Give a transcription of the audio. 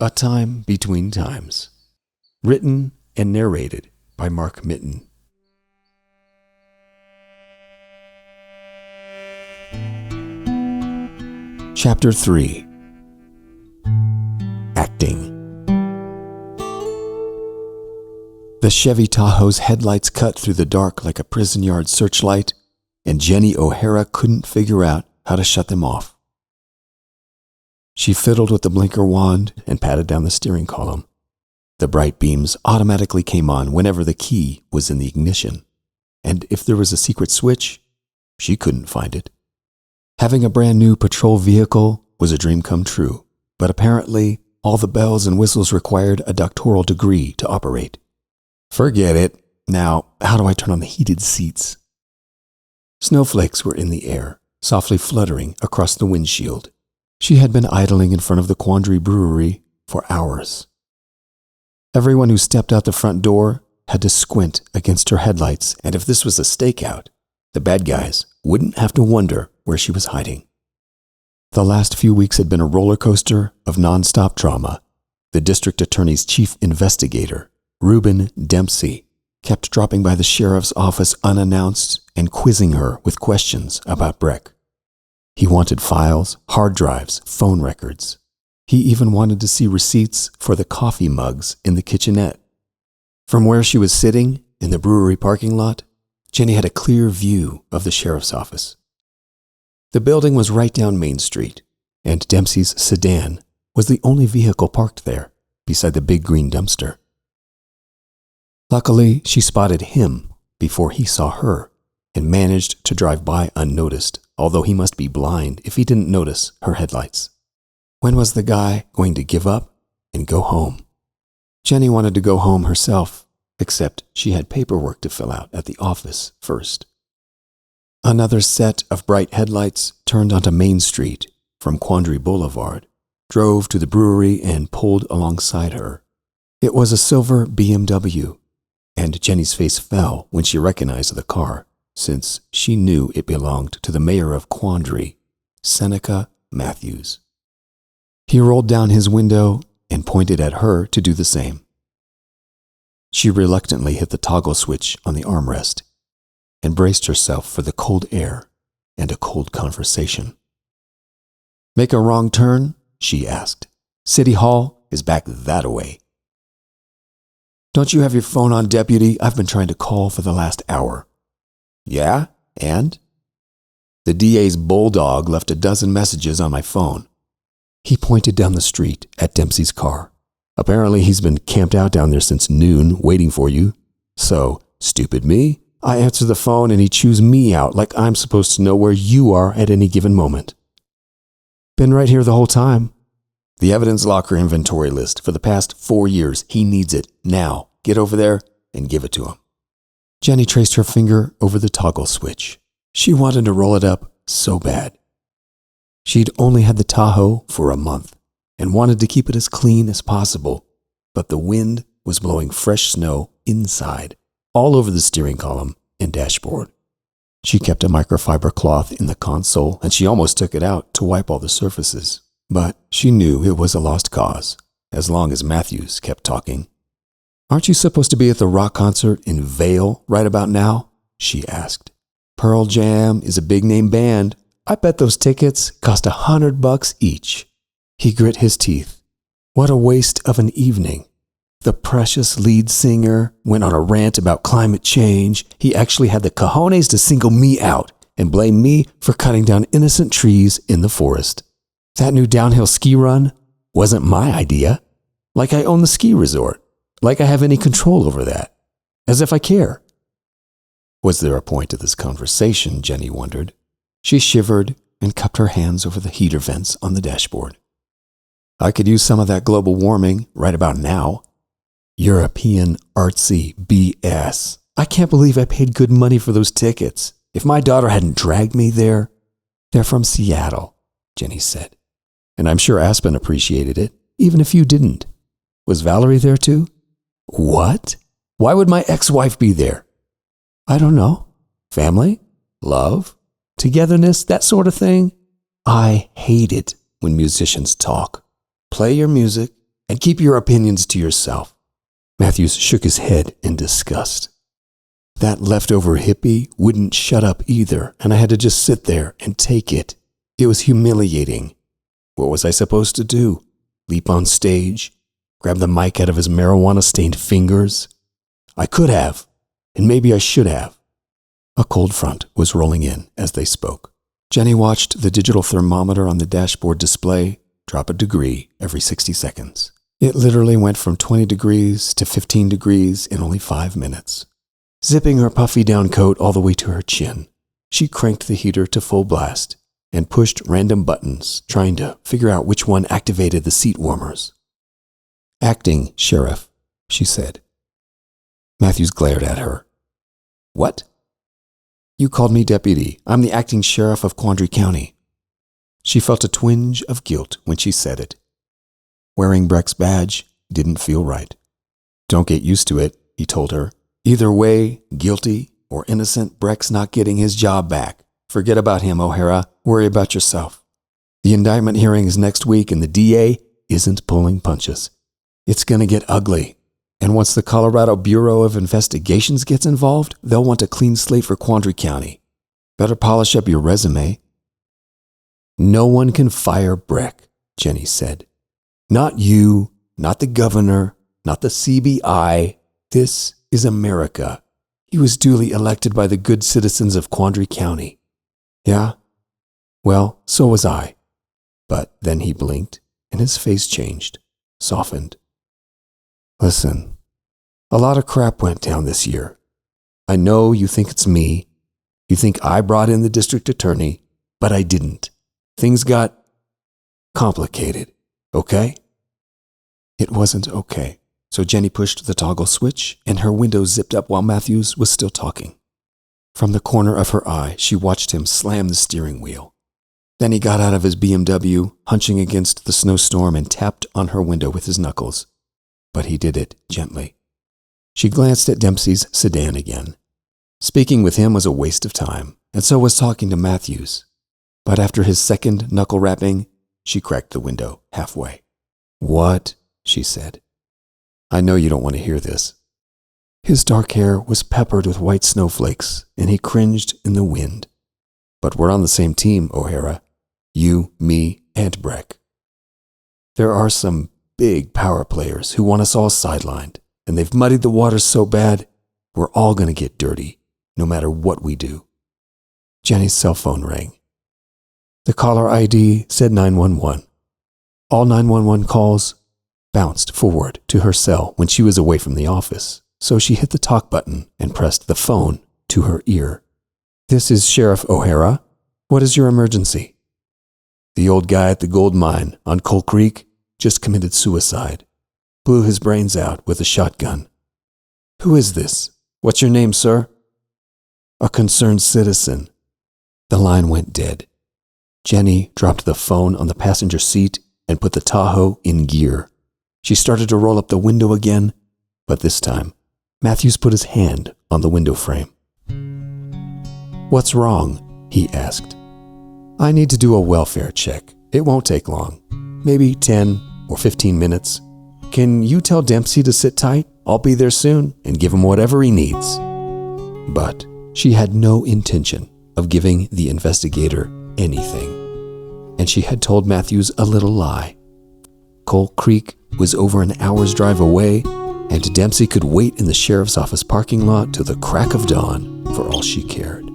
A Time Between Times. Written and narrated by Mark Mitten. Chapter 3. Acting. The Chevy Tahoe's headlights cut through the dark like a prison yard searchlight, and Jenny O'Hara couldn't figure out how to shut them off. She fiddled with the blinker wand and patted down the steering column. The bright beams automatically came on whenever the key was in the ignition, and if there was a secret switch, she couldn't find it. Having a brand new patrol vehicle was a dream come true, but apparently all the bells and whistles required a doctoral degree to operate. Forget it. Now, how do I turn on the heated seats? Snowflakes were in the air, softly fluttering across the windshield. She had been idling in front of the Quandary Brewery for hours. Everyone who stepped out the front door had to squint against her headlights, and if this was a stakeout, the bad guys wouldn't have to wonder where she was hiding. The last few weeks had been a roller coaster of nonstop drama. The district attorney's chief investigator, Reuben Dempsey, kept dropping by the sheriff's office unannounced and quizzing her with questions about Breck. He wanted files, hard drives, phone records. He even wanted to see receipts for the coffee mugs in the kitchenette. From where she was sitting, in the brewery parking lot, Jenny had a clear view of the sheriff's office. The building was right down Main Street, and Dempsey's sedan was the only vehicle parked there, beside the big green dumpster. Luckily, she spotted him before he saw her and managed to drive by unnoticed, although he must be blind if he didn't notice her headlights. When was the guy going to give up and go home? Jenny wanted to go home herself, except she had paperwork to fill out at the office first. Another set of bright headlights turned onto Main Street from Quandary Boulevard, drove to the brewery and pulled alongside her. It was a silver BMW, and Jenny's face fell when she recognized the car, since she knew it belonged to the mayor of Quandary, Seneca Matthews. He rolled down his window and pointed at her to do the same. She reluctantly hit the toggle switch on the armrest and braced herself for the cold air and a cold conversation. "Make a wrong turn?" she asked. "City Hall is back that-a-way." "Don't you have your phone on, deputy? I've been trying to call for the last hour." "Yeah? And?" "The DA's bulldog left a dozen messages on my phone." He pointed down the street at Dempsey's car. "Apparently he's been camped out down there since noon, waiting for you. So, stupid me, I answer the phone and he chews me out like I'm supposed to know where you are at any given moment." "Been right here the whole time." "The evidence locker inventory list for the past 4 years. He needs it now. Get over there and give it to him." Jenny traced her finger over the toggle switch. She wanted to roll it up so bad. She'd only had the Tahoe for a month and wanted to keep it as clean as possible, but the wind was blowing fresh snow inside, all over the steering column and dashboard. She kept a microfiber cloth in the console, and she almost took it out to wipe all the surfaces, but she knew it was a lost cause, as long as Matthews kept talking. "Aren't you supposed to be at the rock concert in Vail right about now?" she asked. "Pearl Jam is a big-name band. I bet those tickets cost $100 each." He grit his teeth. What a waste of an evening. The precious lead singer went on a rant about climate change. He actually had the cojones to single me out and blame me for cutting down innocent trees in the forest. That new downhill ski run wasn't my idea. Like I own the ski resort. Like I have any control over that. As if I care. Was there a point to this conversation, Jenny wondered. She shivered and cupped her hands over the heater vents on the dashboard. "I could use some of that global warming right about now." European artsy BS. I can't believe I paid good money for those tickets. If my daughter hadn't dragged me there. "They're from Seattle," Jenny said. "And I'm sure Aspen appreciated it, even if you didn't. Was Valerie there too?" "What? Why would my ex-wife be there?" "I don't know. Family? Love? Togetherness? That sort of thing? I hate it when musicians talk. Play your music and keep your opinions to yourself." Matthews shook his head in disgust. That leftover hippie wouldn't shut up either, and I had to just sit there and take it. It was humiliating. What was I supposed to do? Leap on stage? Grab the mic out of his marijuana-stained fingers? I could have, and maybe I should have. A cold front was rolling in as they spoke. Jenny watched the digital thermometer on the dashboard display drop a degree every 60 seconds. It literally went from 20 degrees to 15 degrees in only 5 minutes. Zipping her puffy down coat all the way to her chin, she cranked the heater to full blast and pushed random buttons, trying to figure out which one activated the seat warmers. "Acting sheriff," she said. Matthews glared at her. "What?" "You called me deputy. I'm the acting sheriff of Quandary County." She felt a twinge of guilt when she said it. Wearing Breck's badge didn't feel right. "Don't get used to it," he told her. "Either way, guilty or innocent, Breck's not getting his job back. Forget about him, O'Hara. Worry about yourself. The indictment hearing is next week, and the DA isn't pulling punches. It's going to get ugly. And once the Colorado Bureau of Investigations gets involved, they'll want a clean slate for Quandary County. Better polish up your resume." "No one can fire Breck," Jenny said. "Not you, not the governor, not the CBI. This is America. He was duly elected by the good citizens of Quandary County." "Yeah? Well, so was I." But then he blinked, and his face changed, softened. "Listen, a lot of crap went down this year. I know you think it's me. You think I brought in the district attorney, but I didn't. Things got complicated, okay?" It wasn't okay, so Jenny pushed the toggle switch, and her window zipped up while Matthews was still talking. From the corner of her eye, she watched him slam the steering wheel. Then he got out of his BMW, hunching against the snowstorm, and tapped on her window with his knuckles. But he did it gently. She glanced at Dempsey's sedan again. Speaking with him was a waste of time, and so was talking to Matthews. But after his second knuckle rapping, she cracked the window halfway. "What?" she said. "I know you don't want to hear this." His dark hair was peppered with white snowflakes, and he cringed in the wind. "But we're on the same team, O'Hara. You, me, and Breck. There are some big power players who want us all sidelined, and they've muddied the waters so bad, we're all going to get dirty, no matter what we do." Jenny's cell phone rang. The caller ID said 911. All 911 calls bounced forward to her cell when she was away from the office, so she hit the talk button and pressed the phone to her ear. "This is Sheriff O'Hara. What is your emergency?" "The old guy at the gold mine on Coal Creek just committed suicide. Blew his brains out with a shotgun." "Who is this? What's your name, sir?" "A concerned citizen." The line went dead. Jenny dropped the phone on the passenger seat and put the Tahoe in gear. She started to roll up the window again, but this time, Matthews put his hand on the window frame. "What's wrong?" he asked. "I need to do a welfare check. It won't take long. Maybe 10 or 15 minutes. Can you tell Dempsey to sit tight? I'll be there soon and give him whatever he needs." But she had no intention of giving the investigator anything, and she had told Matthews a little lie. Coal Creek was over an hour's drive away, and Dempsey could wait in the sheriff's office parking lot till the crack of dawn for all she cared.